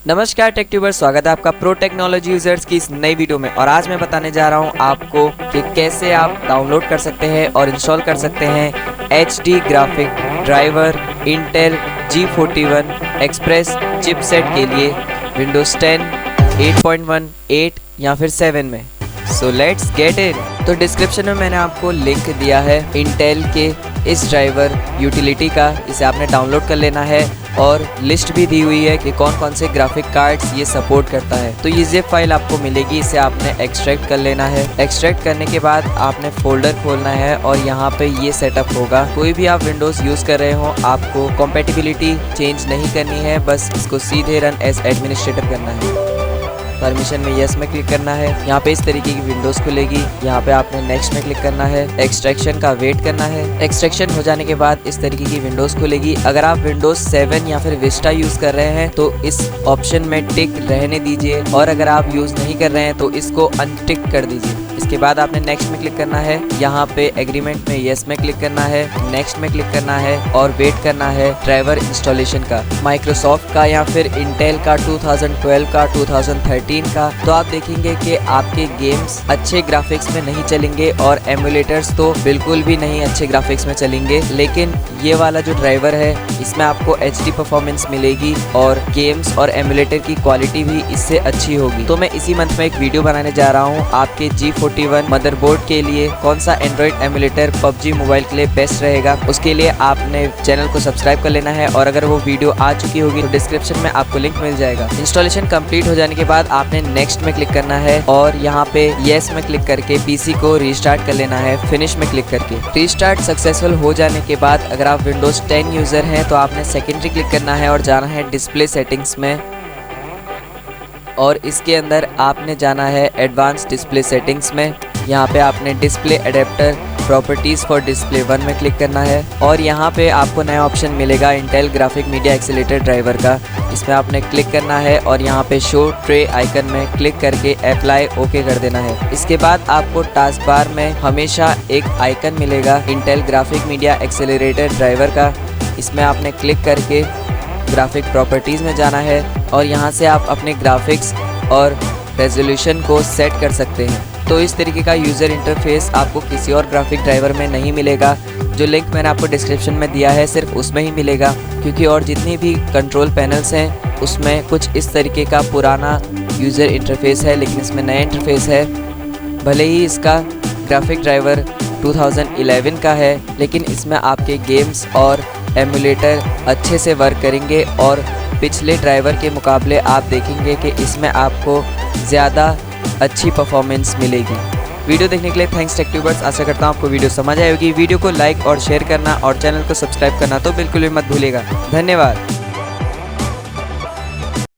नमस्कार take tubers, स्वागत है आपका प्रो टेक्नोलॉजी यूजर्स की इस नई वीडियो में। और आज मैं बताने जा रहा हूं आपको कि कैसे आप डाउनलोड कर सकते हैं और इंस्टॉल कर सकते हैं HD graphic driver Intel G41 express chipset के लिए विंडोज 10, 8.1, 8 या फिर 7 में। So let's get in. तो डिस्क्रिप्शन में मैंने आपको लिंक दिया है इंटेल के इस ड्राइवर यूटिलिटी का, इसे आपने डाउनलोड कर लेना है और लिस्ट भी दी हुई है कि कौन कौन से ग्राफिक कार्ड्स ये सपोर्ट करता है। तो ये ज़िप फाइल आपको मिलेगी, इसे आपने एक्सट्रैक्ट कर लेना है। एक्सट्रैक्ट करने के बाद आपने फोल्डर खोलना है और यहाँ पे ये सेटअप होगा। कोई भी आप विंडोज़ यूज़ कर रहे हो, आपको कॉम्पैटिबिलिटी चेंज नहीं करनी है, बस इसको सीधे रन एज एडमिनिस्ट्रेटर करना है। परमिशन में यस में क्लिक करना है। यहाँ पे इस तरीके की विंडोज़ खुलेगी। यहाँ पे आपने नेक्स्ट में क्लिक करना है। एक्सट्रैक्शन का वेट करना है। एक्सट्रैक्शन हो जाने के बाद इस तरीके की विंडोज़ खुलेगी। अगर आप विंडोज़ 7 या फिर विस्टा यूज़ कर रहे हैं तो इस ऑप्शन में टिक रहने दीजिए, और अगर आप यूज़ नहीं कर रहे हैं तो इसको अनटिक कर दीजिए। इसके बाद आपने नेक्स्ट में क्लिक करना है। यहाँ पे एग्रीमेंट में यस में क्लिक करना है, नेक्स्ट में क्लिक करना है और वेट करना है ड्राइवर इंस्टॉलेशन का, माइक्रोसॉफ्ट का या फिर इंटेल का 2012 का, 2013 का। तो आप देखेंगे कि आपके गेम्स अच्छे ग्राफिक्स में नहीं चलेंगे और एमुलेटर्स तो बिल्कुल भी नहीं अच्छे ग्राफिक्स में चलेंगे। लेकिन ये वाला जो ड्राइवर है इसमें आपको HD परफॉर्मेंस मिलेगी और गेम्स और एमुलेटर की क्वालिटी भी इससे अच्छी होगी। तो मैं इसी मंथ में एक वीडियो बनाने जा रहा हूँ आपके G41 मदरबोर्ड के लिए कौन सा एंड्रॉइड एमुलेटर PUBG मोबाइल के लिए बेस्ट रहेगा। उसके लिए आपने चैनल को सब्सक्राइब कर लेना है और अगर वो वीडियो आ चुकी होगी तो डिस्क्रिप्शन में आपको लिंक मिल जाएगा। इंस्टॉलेशन कंप्लीट हो जाने के बाद आपने नेक्स्ट में क्लिक करना है और यहाँ पे यस में क्लिक करके PC को रीस्टार्ट कर लेना है, फिनिश में क्लिक करके। रीस्टार्ट सक्सेसफुल हो जाने के बाद अगर आप विंडोज 10 यूजर हैं तो आपने सेकेंडरी क्लिक करना है और जाना है डिस्प्ले सेटिंग्स में, और इसके अंदर आपने जाना है एडवांस डिस्प्ले सेटिंग्स में। यहाँ पे आपने display adapter properties for display 1 में क्लिक करना है और यहाँ पे आपको नया ऑप्शन मिलेगा Intel graphic media accelerator driver का। इसमें आपने क्लिक करना है और यहाँ पे शो ट्रे आइकन में क्लिक करके अप्लाई ओके कर देना है। इसके बाद आपको टास्क बार में हमेशा एक आइकन मिलेगा Intel graphic media accelerator driver का। इसमें आपने क्लिक करके ग्राफिक प्रॉपर्टीज़ में जाना है और यहाँ से आप अपने ग्राफिक्स और रेजोल्यूशन को सेट कर सकते हैं। तो इस तरीके का यूज़र इंटरफेस आपको किसी और ग्राफिक ड्राइवर में नहीं मिलेगा। जो लिंक मैंने आपको डिस्क्रिप्शन में दिया है सिर्फ उसमें ही मिलेगा, क्योंकि और जितनी भी कंट्रोल पैनल्स हैं उसमें कुछ इस तरीके का पुराना यूज़र इंटरफेस है, लेकिन इसमें नया इंटरफेस है। भले ही इसका ग्राफिक ड्राइवर 2011 का है, लेकिन इसमें आपके गेम्स और एमुलेटर अच्छे से वर्क करेंगे और पिछले ड्राइवर के मुकाबले आप देखेंगे कि इसमें आपको ज़्यादा अच्छी परफॉर्मेंस मिलेगी। वीडियो देखने के लिए थैंक्स टेक ट्यूबर्स। आशा करता हूँ आपको वीडियो समझ आई होगी। वीडियो को लाइक और शेयर करना और चैनल को सब्सक्राइब करना तो बिल्कुल भी मत भूलिएगा। धन्यवाद।